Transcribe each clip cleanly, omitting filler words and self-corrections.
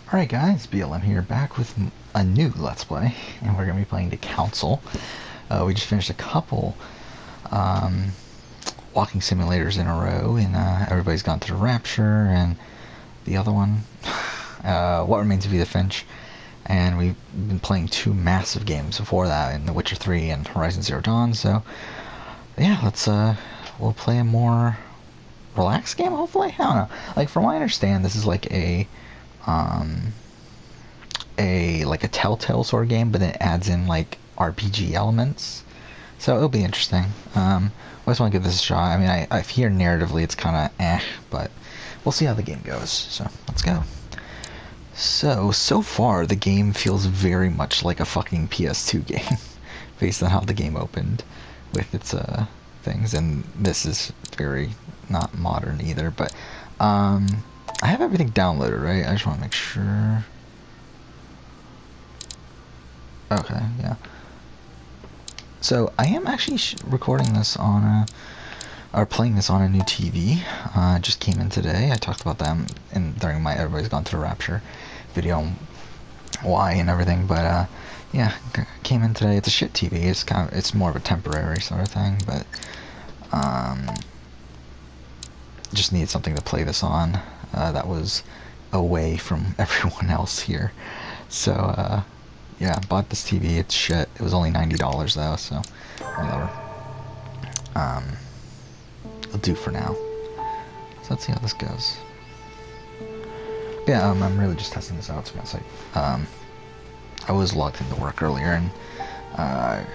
Alright guys, BLM here, back with a new Let's Play, and we're going to be playing The Council. We just finished a couple walking simulators in a row, and everybody's gone to the Rapture, and the other one, What Remains of Edith Finch, and we've been playing two massive games before that, in The Witcher 3 and Horizon Zero Dawn, so yeah, we'll play a more relaxed game, hopefully? I don't know. Like, from what I understand, this is like a Telltale sort of game, but it adds in like RPG elements, so it'll be interesting. I just want to give this a shot. I mean, I hear narratively it's kind of but we'll see how the game goes. So let's go. So far the game feels very much like a fucking PS2 game, based on how the game opened with its things, and this is very not modern either. But I have everything downloaded, right? I just want to make sure. Okay, yeah. So I am actually recording this on or playing this on a new TV. It just came in today. I talked about them during my Everybody's Gone to the Rapture video, why and everything. But yeah, came in today. It's a shit TV. It's more of a temporary sort of thing, but just needed something to play this on that was away from everyone else here. So yeah, bought this TV. It's shit. It was only $90 though, so whatever. It'll do for now. So let's see how this goes. Yeah, I'm really just testing this out, to be honest. I was logged into work earlier, and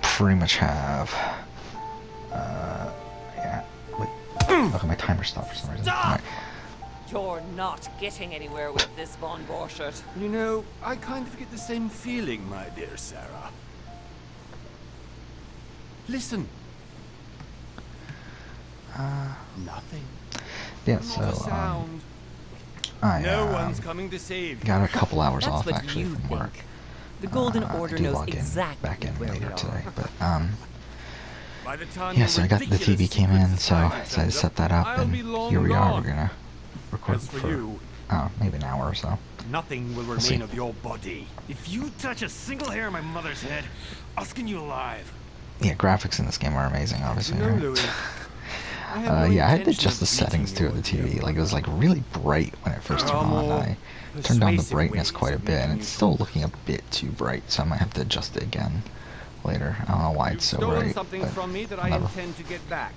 pretty much have yeah. Wait. Okay, my timer stopped for some reason. Stop! Right. You're not getting anywhere with this Von Borchert. You know, I kind of get the same feeling, my dear Sarah. Listen. Nothing. Yeah, Not a so sound. I No one's coming to save you. got a couple hours That's off what actually you from think. work. The Golden I Order do knows log in exactly back in where we later are. today, but By the time yeah, your so I got the ridiculous TV came secret in, so I society decided to turns set that up, I'll and be long here we are. gone. We're gonna record As for for you, maybe an hour or so. nothing will see. remain of your body. If you touch a single hair on my mother's head, I'll skin you alive. Yeah, graphics in this game are amazing, obviously. You know, Right? Louis, I have no Yeah, I had to intention adjust the of settings beating too of the you TV. again. Like, it was like really bright when it first There turned are on. more I turned down the persuasive brightness ways quite a of bit, and making it's you still talk. looking a bit too bright, so I might have to adjust it again later. I don't know why You've it's so stolen bright. something but from me that I whatever. intend to get back.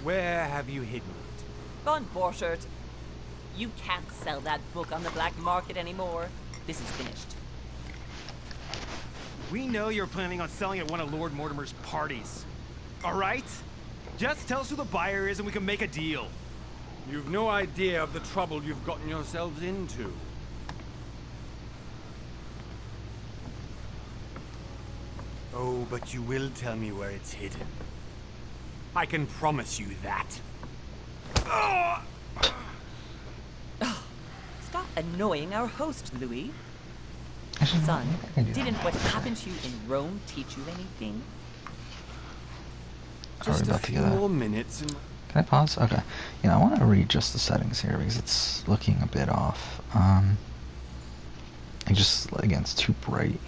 Where have you hidden it? Von Borchert, you can't sell that book on the black market anymore. This is finished. We know you're planning on selling at one of Lord Mortimer's parties. All right? Just tell us who the buyer is and we can make a deal. You've no idea of the trouble you've gotten yourselves into. Oh, but you will tell me where it's hidden. I can promise you that. Stop annoying our host, Louis. Actually, no, Son, I can do that. didn't what happened to you in Rome teach you anything? Just a about to few get that. more minutes and... Can I pause? Okay. You know, I want to readjust the settings here because it's looking a bit off. And just, again, it's too bright.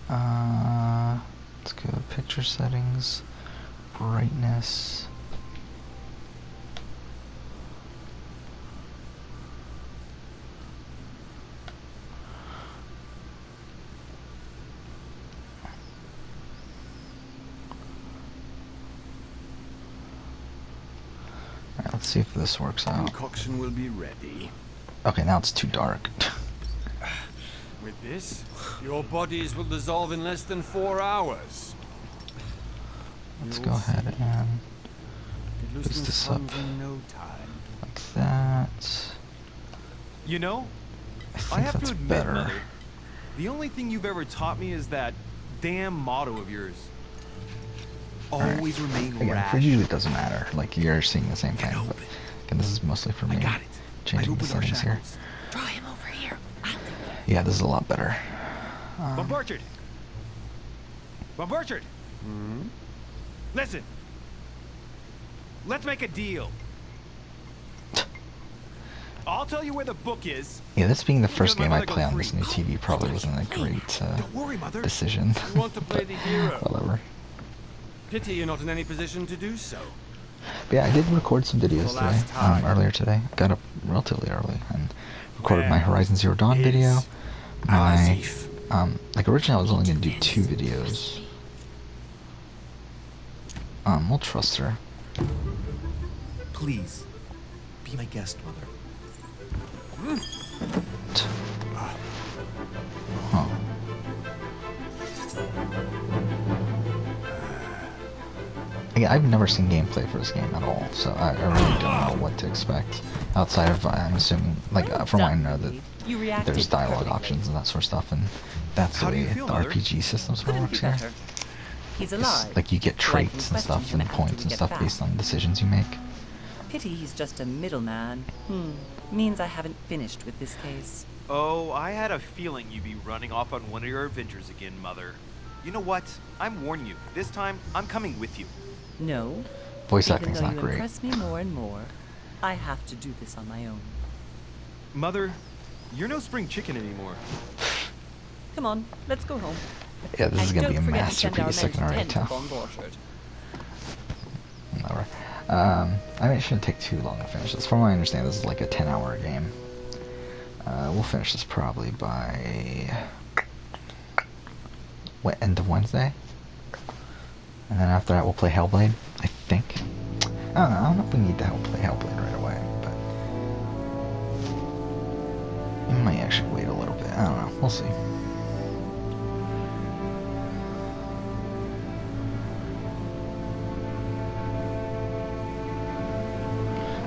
Let's go to picture settings, brightness. Alright, let's see if this works out. concoction will be ready. Okay, now it's too dark. With this, your bodies will dissolve in less than 4 hours. Let's You'll go ahead see. and It boost loosens this up funds in no time. like that. You know, I I think have that's to admit, better. Mother, the only thing you've ever taught me is that damn motto of yours. Always remain Again, for rash. you it doesn't matter. Like, you're seeing the same thing. Get But open. again, this is mostly for me. I got it. Changing I'd the open our settings here. shackles. Draw him over here. I'll take care. Yeah, this is a lot better. Von Borchert. Von Borchert. Listen. let's make a deal. I'll tell you where the book is. Yeah, this being the first my game I mother go play on this free. new TV probably wasn't a great Don't worry, Mother. decision. You want to play the hero? Whatever. Pity you're not in any position to do so. But yeah, I did record some videos The last today, time. earlier today. Got up relatively early and recorded my Where Horizon Zero Dawn is video. My, Al-Azif? like originally I was only gonna do 2 videos. We'll trust her. Please, be my guest, Mother. Huh. Again, I've never seen gameplay for this game at all, so I really don't know what to expect. Outside of, I'm assuming, like, from what I know, that You reacted there's dialogue perfectly. options and that sort of stuff, and that's How the do way you feel, the Mother? RPG system sort of Couldn't works be here. better. He's It's alive. like you get So I can traits and question stuff him and after points we and get stuff back. based on the decisions you make. Pity he's just a middleman. Means I haven't finished with this case. Oh, I had a feeling you'd be running off on one of your adventures again, Mother. You know what? I'm warning you. This time, I'm coming with you. No. Voice Even acting's though not you great. impress me more and more, I have to do this on my own. Mother, you're no spring chicken anymore. Come on, let's go home. Yeah, this is And gonna be a don't forget to send our masterpiece, I men can to already tend tell. Von Borchardt. Whatever. I mean, it shouldn't take too long to finish this. From what I understand, this is like a 10-hour game. We'll finish this probably by end of Wednesday, and then after that we'll play Hellblade. I think. I don't know if we need to play Hellblade right away, but we might actually wait a little bit. I don't know. We'll see.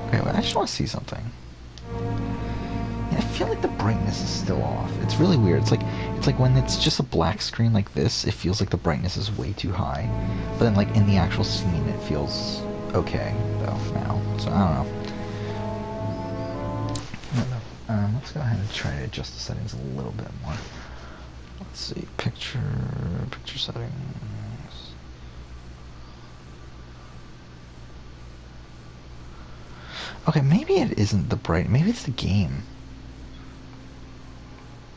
Okay, well, I just want to see something. Yeah, I feel like the brightness is still off. It's really weird. It's like when it's just a black screen like this, it feels like the brightness is way too high. But then like in the actual scene, it feels okay though now. So I don't know. Let's go ahead and try to adjust the settings a little bit more. Let's see, picture settings. Okay, maybe it isn't the bright. Maybe it's the game.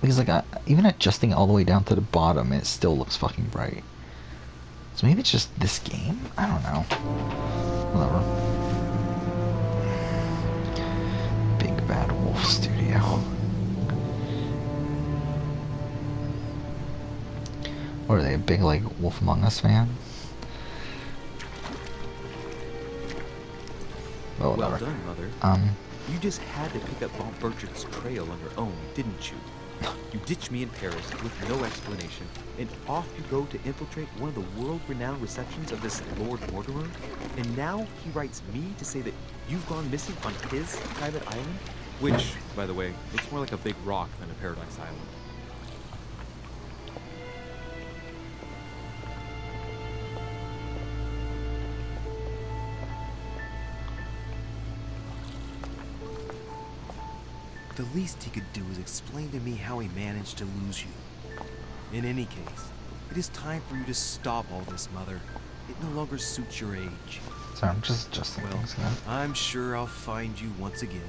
Because like even adjusting all the way down to the bottom, it still looks fucking bright. So maybe it's just this game. I don't know. Whatever. Big Bad Wolf Studio. What are they? A big like Wolf Among Us fan? Oh, Well whatever. done, Mother. You just had to pick up Von Burchart's trail on your own, didn't you? You ditched me in Paris with no explanation, and off you go to infiltrate one of the world-renowned receptions of this Lord Mortimer? And now he writes me to say that you've gone missing on his private island? Which, by the way, looks more like a big rock than a paradise island. The least he could do is explain to me how he managed to lose you. In any case, it is time for you to stop all this, Mother. It no longer suits your age. Sorry, I'm just adjusting Well, things again. I'm sure I'll find you once again.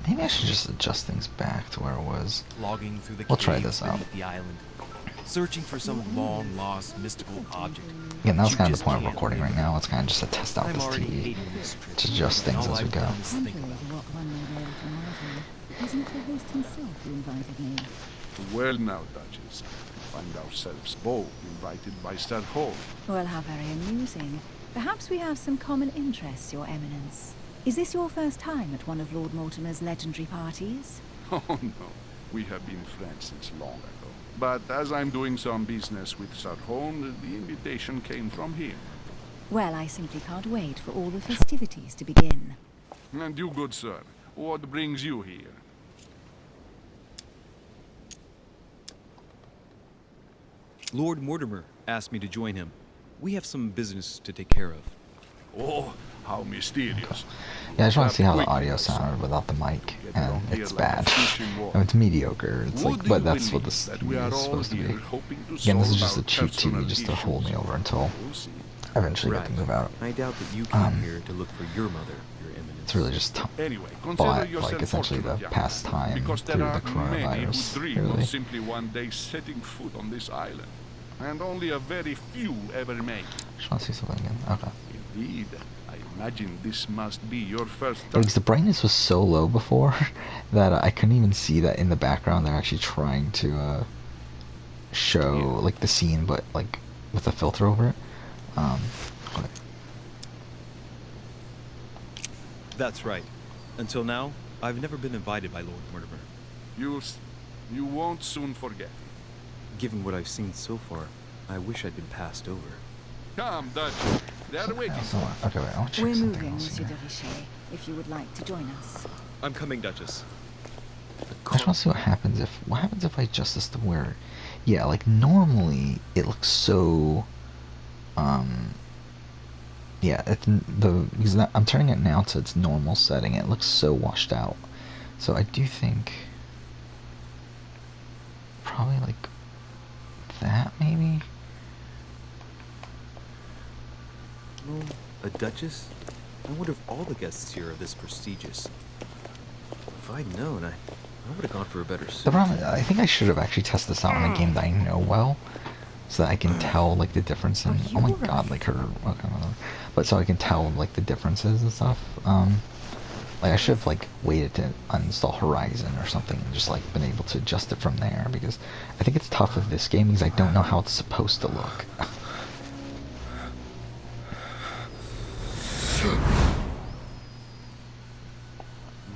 Maybe I should just adjust things back to where it was. Logging through the We'll try caves this out. beneath the island, searching for some long-lost mystical object. Again, that was You kind of the just point of can't recording live right now. It's kind of just to test out I'm this already TV. hating this trip. To adjust things All as we I've go. done is think Simple about as what one may be able to imagine. Wasn't the host himself who invited me? Well now, Duchess, we find ourselves both invited by Sir Hall. Well, how very amusing. Perhaps we have some common interests, Your Eminence. Is this your first time at one of Lord Mortimer's legendary parties? Oh no, we have been friends since long ago. But as I'm doing some business with Sir Holm, the invitation came from him. Well, I simply can't wait for all the festivities to begin. And you, good sir, what brings you here? Lord Mortimer asked me to join him. We have some business to take care of. Oh, How mysterious. Yeah, I just want to see how the Quickly, audio my son. sounded without the mic, Get and along here it's like a bad. fish in water. No, it's mediocre. It's Would like, you but that's what believe this that TV we are is all supposed to be. here hoping to Again, this is solve just a our cheap personal TV just to hold me issues? over until We'll see. I eventually get Right. to move out. I doubt that you came here to look for your mother, Your Eminence. It's really just Anyway, consider but yourself like essentially the fortunate, young pastime man, because through there the are many coronavirus. who dream Really, of simply one day setting foot on this island, and only a very few ever make it. just want to see something again. Okay. Indeed, I imagine this must be your first Yeah, time. because the brightness was so low before that I couldn't even see that in the background they're actually trying to show like the scene, but like with a filter over it. But That's right. Until now, I've never been invited by Lord Mortimer. You won't soon forget. Given what I've seen so far, I wish I'd been passed over. Come, Dutch. They're waiting. okay, wait, I'll check We're something moving, else Monsieur here. de Richet, if you would like to join us. I'm coming, Duchess. I just want to see what happens if I adjust this to where, yeah, like normally it looks so, yeah, because I'm turning it now to its normal setting. It looks so washed out. So I do think probably like that maybe. No, a Duchess? I wonder if all the guests here are this prestigious. If I'd known, I would have gone for a better suit. The problem, I think I should have actually tested this out in a game that I know well, so that I can tell like the difference in. Are Oh my you god, alright? like her. Okay, whatever. But so I can tell like the differences and stuff. Like I should have like waited to uninstall Horizon or something and just like been able to adjust it from there, because I think it's tough with this game because I don't know how it's supposed to look.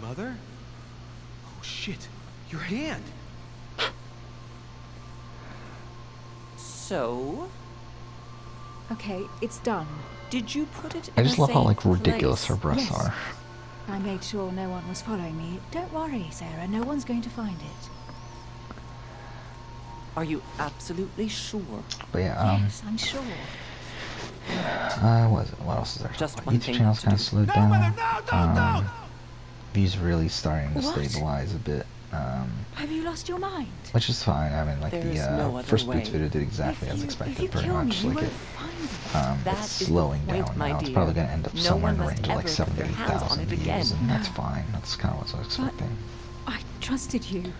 Mother? Oh shit, your hand! So, Okay, it's done. did you put it I in just a love how safe like ridiculous her place? breasts Yes. are. I made sure no one was following me. Don't worry, Sarah, no one's going to find it. Are you absolutely sure? But yeah, Yes, I'm sure. what else is there? Just one YouTube thing channel's to kind of do. slowed No, down. mother, no, don't! Views really starting to What? stabilize a bit. Have you lost your mind? Which is fine. I mean, like There is the no other first way. Boots video did exactly If as you expected, pretty kill me, much. you Like won't it, find it. That it's is the slowing point, down my now. It's dear. probably going to end up No somewhere in one the must range of like ever 7 put to their hands on 8,000 it views, again. and that's fine. That's kind of what I was expecting. I trusted you.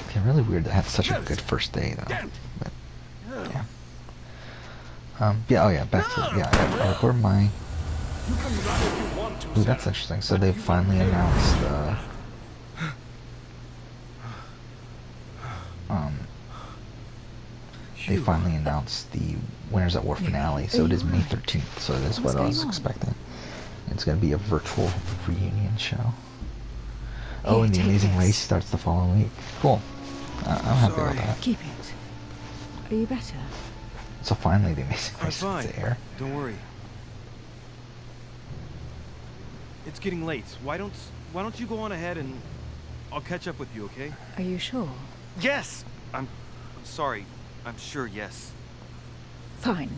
Okay, really weird to have such a good first day though. But yeah. Yeah. Oh yeah. Back to I record my. Ooh, that's interesting. So they finally announced. They finally announced the Winners at War finale, so it is May 13th. So it is What's what I was going on? expecting. It's going to be a virtual reunion show. Oh, Here, and the take Amazing this. Race starts the following week. Cool. I'm happy about Sorry. that. Keep it. Are you better? So finally, the Amazing I'm Race fine. is there. Don't worry. It's getting late. Why don't you go on ahead and I'll catch up with you, okay? Are you sure? Yes! I'm sorry. I'm sure, yes. Fine.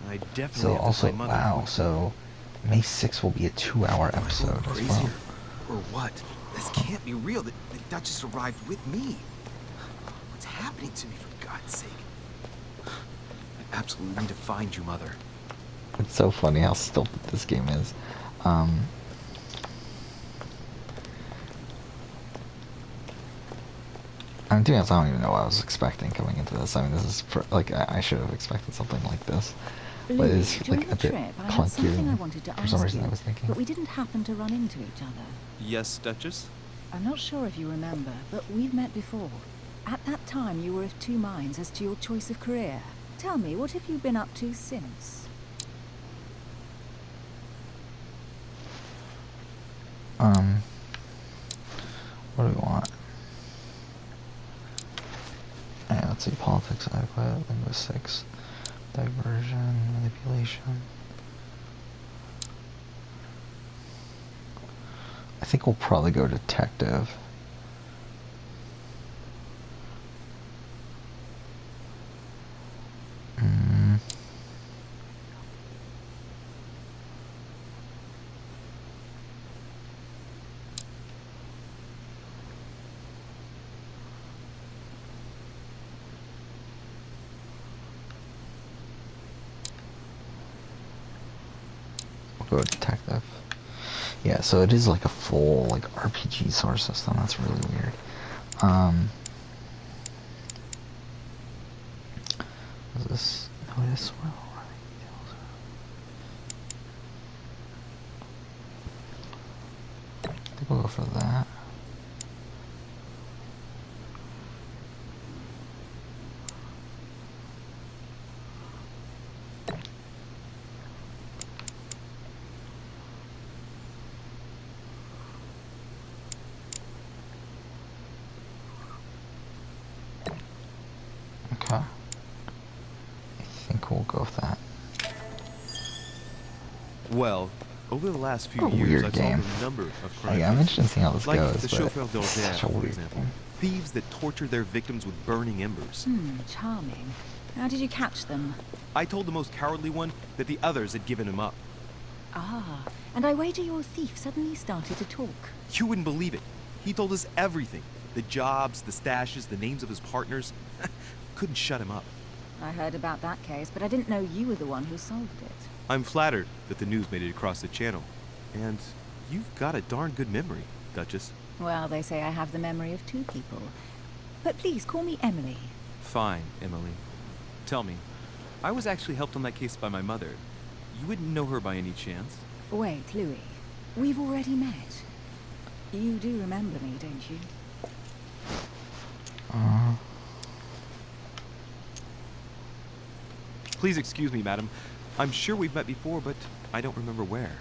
I definitely So have to also, find Mother wow. quick. So May 6th will be a 2-hour Am I episode going as crazy well. or what? This can't be real. The Duchess arrived with me. What's happening to me, for God's sake? I absolutely need to find you, Mother. It's so funny how stilted this game is. I'm doing this, I don't even know what I was expecting coming into this. I mean, this is like I should have expected something like this, but Lee, it's during like a the bit trip, I had something I clunkier wanted to for some ask reason. you, I was thinking. but we didn't happen to run into each other. Yes, Duchess? I'm not sure if you remember, but we've met before. At that time, you were of two minds as to your choice of career. Tell me, what have you been up to since? What do we want? Yeah, let's see, politics, adequate, linguistics, diversion, manipulation. I think we'll probably go detective. go detective. Yeah, so it is like a full like RPG source system. That's really weird. Is this notice? I think we'll go for that. Okay. I think we'll go with that. Well, over the last few A years, weird I've game. solved a number of crime Yeah, I'm interested in seeing how this like goes, the but chauffeur it's d'ordinaire, such a for weird example. game. Thieves that torture their victims with burning embers. Charming. How did you catch them? I told the most cowardly one that the others had given him up. Ah, and I wager your thief suddenly started to talk. You wouldn't believe it. He told us everything. The jobs, the stashes, the names of his partners. Couldn't shut him up. I heard about that case, but I didn't know you were the one who solved it. I'm flattered that the news made it across the channel. And you've got a darn good memory, Duchess. Well, they say I have the memory of two people. But please call me Emily. Fine, Emily. Tell me, I was actually helped on that case by my mother. You wouldn't know her by any chance? Wait, Louis. We've already met. You do remember me, don't you? Please excuse me, madam. I'm sure we've met before, but I don't remember where.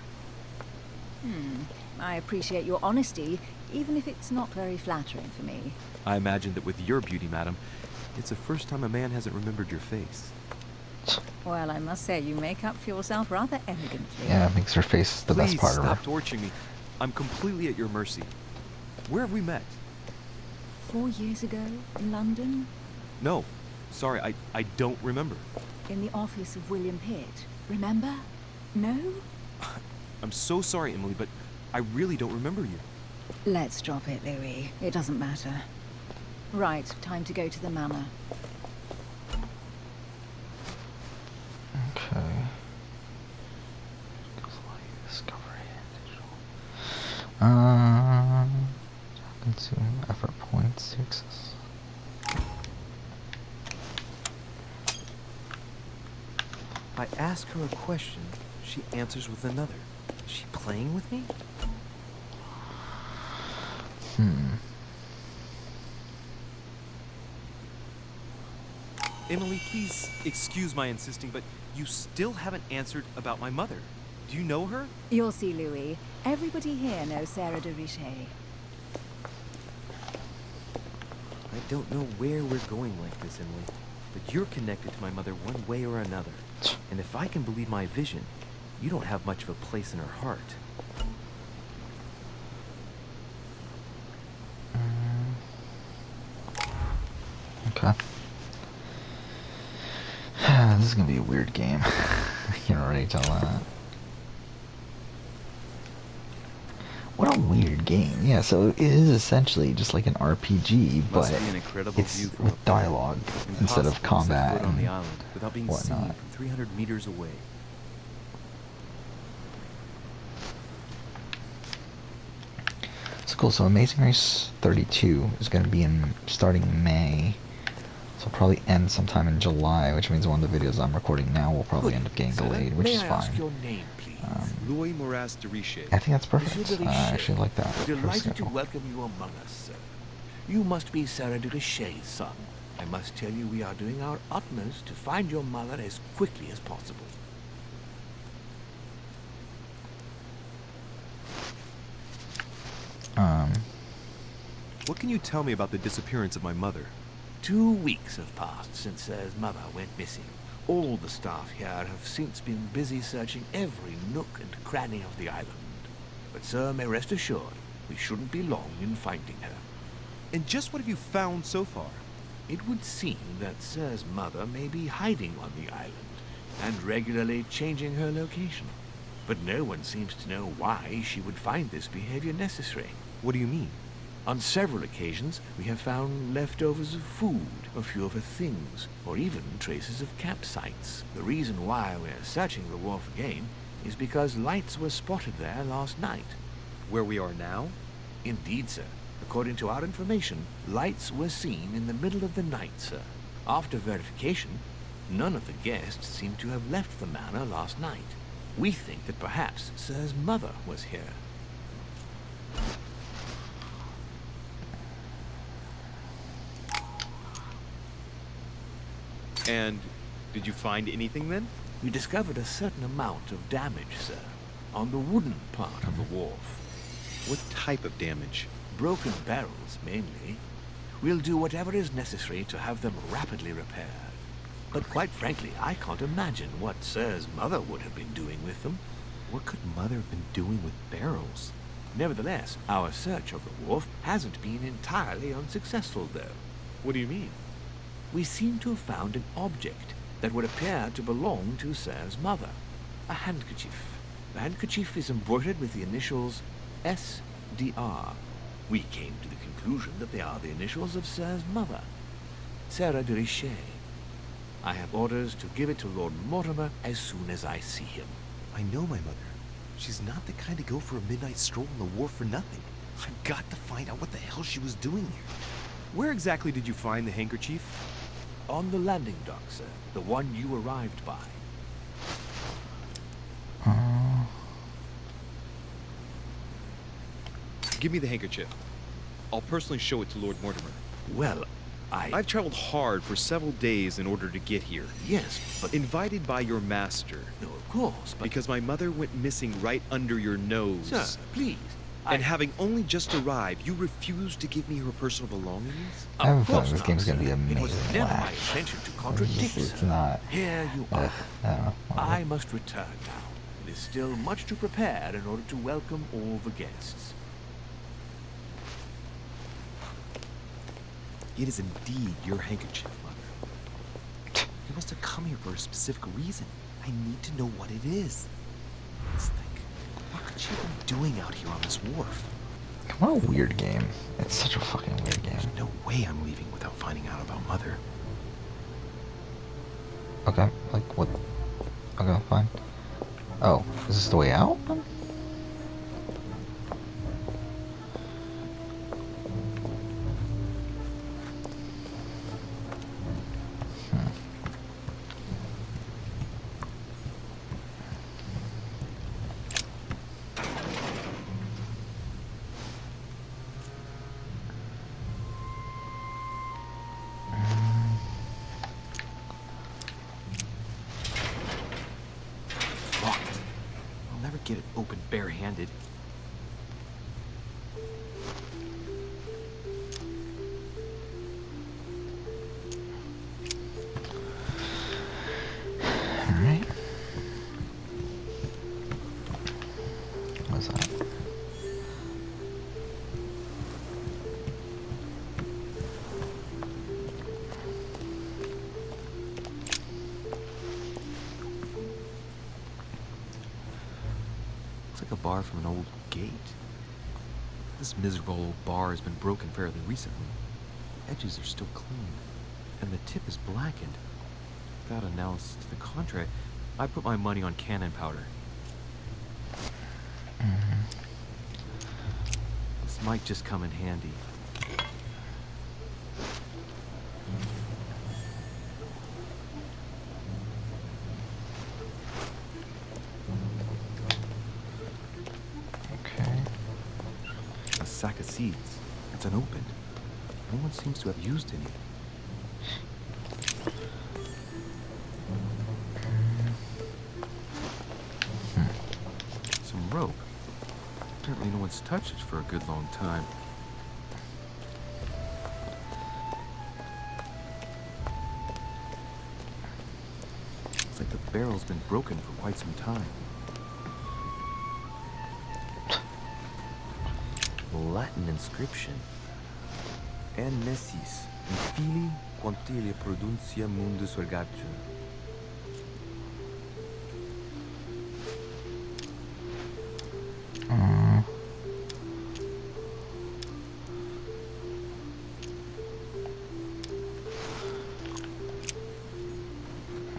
I appreciate your honesty, even if it's not very flattering for me. I imagine that with your beauty, madam, it's the first time a man hasn't remembered your face. Well, I must say, you make up for yourself rather elegantly. Yeah, it makes her face the Please best part of stop her. torturing me. I'm completely at your mercy. Where have we met? 4 years ago, in London, No. Sorry, I don't remember. in the office of William Pitt. Remember? No? I'm so sorry, Emily, but I really don't remember you. Let's drop it, Louis. It doesn't matter. Right, time to go to the manor. Okay. Discovery. Consume effort points to access. I ask her a question, she answers with another. Is she playing with me? Emily, please excuse my insisting, but you still haven't answered about my mother. Do you know her? You'll see, Louis. Everybody here knows Sarah de Richet. I don't know where we're going like this, Emily, but you're connected to my mother one way or another. And if I can believe my vision, you don't have much of a place in her heart. Okay. This is gonna be a weird game. I can already tell that. What a weird game. Yeah, so it is essentially just like an RPG, Must but be an incredible it's view from with up dialogue there. instead of Impossible to set combat foot on the and island without being whatnot. seen from 300 meters away. It's cool. So Amazing Race 32 is going to be in starting May. So it'll probably end sometime in July, which means one of the videos I'm recording now will probably end up getting delayed, which May is I ask fine. your name, please? Louis Moras de Richet. I think that's perfect. Monsieur de I Richet. actually like that. for Delighted to schedule. welcome you among us, sir. You must be Sarah de Richet's son. I must tell you we are doing our utmost to find your mother as quickly as possible. What can you tell me about the disappearance of my mother? 2 weeks have passed since Sarah's mother went missing. All the staff here have since been busy searching every nook and cranny of the island. But sir may rest assured, we shouldn't be long in finding her. And just what have you found so far? It would seem that Sir's mother may be hiding on the island and regularly changing her location. But no one seems to know why she would find this behavior necessary. What do you mean? On several occasions, we have found leftovers of food, a few of her things, or even traces of campsites. The reason why we're searching the wharf again is because lights were spotted there last night. Where we are now? Indeed, sir. According to our information, lights were seen in the middle of the night, sir. After verification, none of the guests seem to have left the manor last night. We think that perhaps Sir's mother was here. And did you find anything then? We discovered a certain amount of damage, sir, on the wooden part of the wharf. What type of damage? Broken barrels, mainly. We'll do whatever is necessary to have them rapidly repaired. But quite frankly, I can't imagine what Sir's mother would have been doing with them. What could Mother have been doing with barrels? Nevertheless, our search of the wharf hasn't been entirely unsuccessful, though. What do you mean? We seem to have found an object that would appear to belong to Sir's mother. A handkerchief. The handkerchief is embroidered with the initials SDR. We came to the conclusion that they are the initials of Sir's mother, Sarah de Richet. I have orders to give it to Lord Mortimer as soon as I see him. I know my mother. She's not the kind to go for a midnight stroll on the wharf for nothing. I've got to find out what the hell she was doing here. Where exactly did you find the handkerchief? On the landing dock, sir. The one you arrived by. Give me the handkerchief. I'll personally show it to Lord Mortimer. Well, I've traveled hard for several days in order to get here. Yes, but... Invited by your master. No, of course, but... Because my mother went missing right under your nose. Sir, please. And having only just arrived, you refused to give me her personal belongings? I have a Of feeling course this not, game's gonna sir. be amazing. It was never my Wow. intention to contradict, It's sir. not. Here you are. I don't know. I must return now. It is still much to prepare in order to welcome all the guests. It is indeed your handkerchief, Mother. You must have come here for a specific reason. I need to know what it is. Let's think. What could she have been doing out here on this wharf? What a weird game. It's such a fucking weird game. There's no way I'm leaving without finding out about Mother. Okay, like what? Okay, fine. Oh, is this the way out? Locked. I'll never get it open barehanded. Alright. What's that? Looks like a bar from an old gate. This miserable old bar has been broken fairly recently. The edges are still clean, and the tip is blackened. Without analysis to the contrary, I put my money on cannon powder. This might just come in handy. Okay. A sack of seeds. It's unopened. No one seems to have used any. Some rope. Apparently no one's touched it for a good long time. Looks like the barrel's been broken for quite some time. Latin inscription. En nessis, infili quantilia produncia mundus orgatur.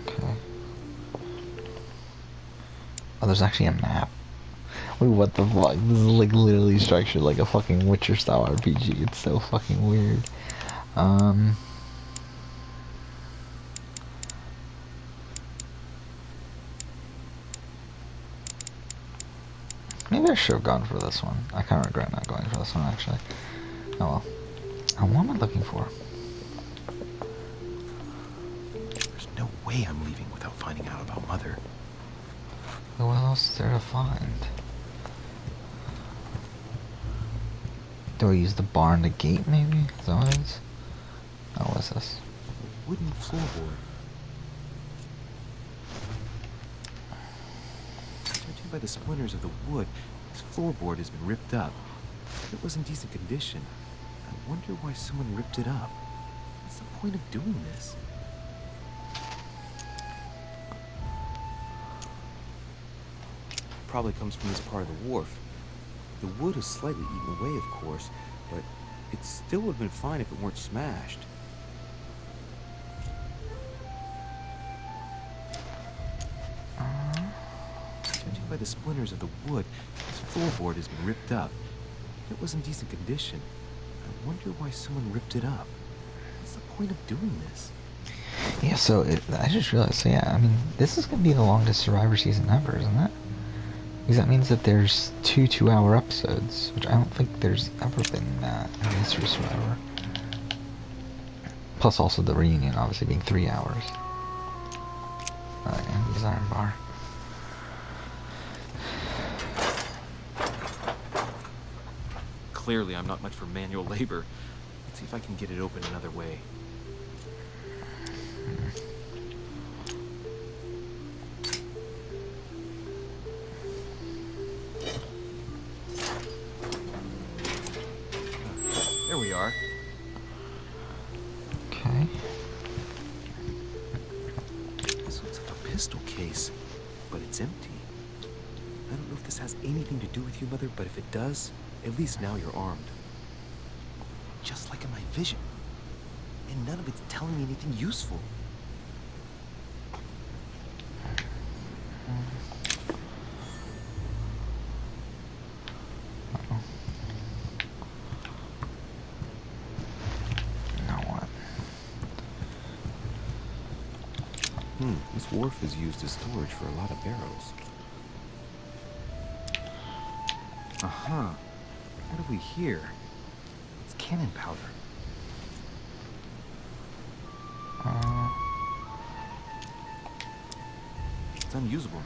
Okay. Oh, there's actually a map. Wait, what the fuck? This is like literally structured like a fucking Witcher style RPG. It's so fucking weird. Maybe I should have gone for this one. I kind of regret not going for this one, actually. Oh well. What am I looking for? There's no way I'm leaving without finding out about Mother. What else is there to find? Do I use the bar and the gate, maybe? Is that what it is? Oh, what's this? A wooden floorboard. Judging by the splinters of the wood, this floorboard has been ripped up. It was in decent condition. I wonder why someone ripped it up. What's the point of doing this? Probably comes from this part of the wharf. The wood is slightly eaten away, of course, but it still would have been fine if it weren't smashed. Judging by the splinters of the wood, this floorboard has been ripped up. It was in decent condition. I wonder why someone ripped it up. What's the point of doing this? Yeah, so I just realized, so yeah, I mean, this is going to be the longest Survivor season ever, isn't it? Because that means that there's 2 2-hour episodes, which I don't think there's ever been that in history of Survivor. Plus also the reunion obviously being 3 hours. And use iron bar. Clearly, I'm not much for manual labor. Let's see if I can get it open another way. There we are. Okay. This looks like a pistol case, but it's empty. I don't know if this has anything to do with you, Mother, but if it does, at least now you're armed. Just like in my vision. And none of it's telling me anything useful. Now what? This wharf is used as storage for a lot of barrels. Uh-huh. What have we here? It's cannon powder. It's unusable now.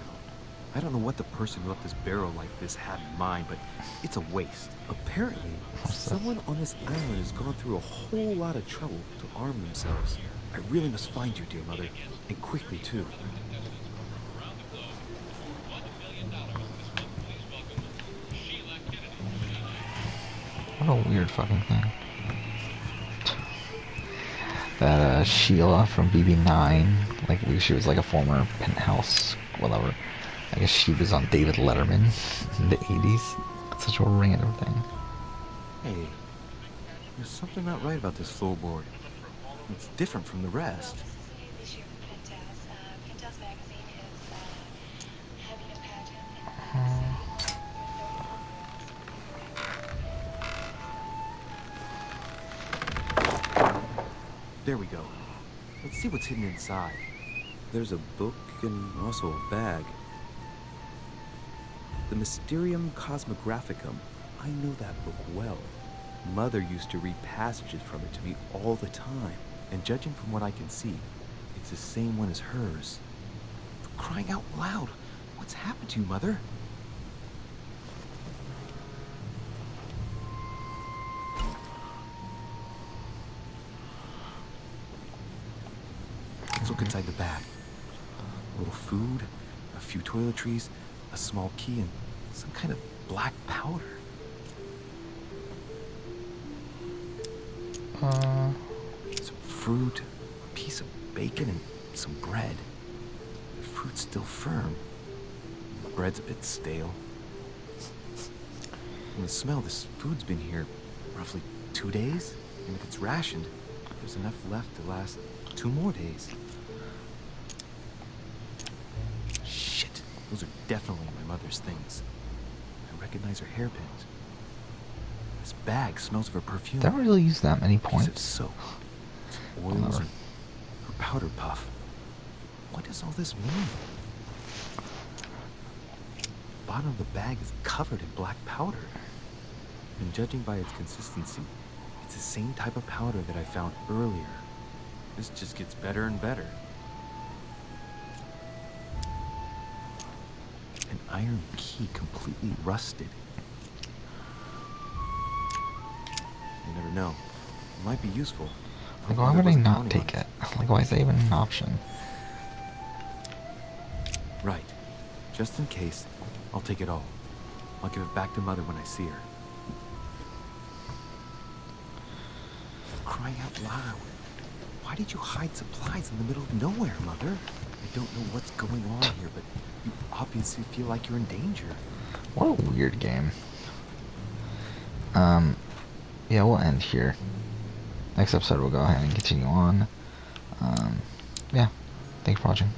I don't know what the person who left this barrel like this had in mind, but it's a waste. Apparently, someone on this island has gone through a whole lot of trouble to arm themselves. I really must find you, dear Mother, and quickly, too. What a weird fucking thing. That Sheila from BB9, like she was like a former penthouse, whatever. I guess she was on David Letterman in the 80s. Such a random thing. Hey, there's something not right about this floorboard. It's different from the rest. There we go. Let's see what's hidden inside. There's a book and also a bag. The Mysterium Cosmographicum. I know that book well. Mother used to read passages from it to me all the time. And judging from what I can see, it's the same one as hers. For crying out loud, what's happened to you, Mother? Let's look inside the bag. A little food, a few toiletries, a small key, and some kind of black powder. Some fruit, a piece of bacon, and some bread. The fruit's still firm. The bread's a bit stale. From the smell, this food's been here roughly 2 days. And if it's rationed, there's enough left to last 2 more days. Shit! Those are definitely my mother's things. I recognize her hairpins. This bag smells of her perfume. Don't really use that many Piece of points. soap. Some I'll oils never- and her powder puff. What does all this mean? The bottom of the bag is covered in black powder. And judging by its consistency, it's the same type of powder that I found earlier. This just gets better and better. An iron key completely rusted. You never know. It might be useful. Like, why would I not take it? Like, why is that even an option? Right. Just in case, I'll take it all. I'll give it back to Mother when I see her. Crying out loud. Why did you hide supplies in the middle of nowhere, Mother? I don't know what's going on here, but you obviously feel like you're in danger. What a weird game. Yeah, we'll end here. Next episode we'll go ahead and continue on. Yeah, thanks for watching.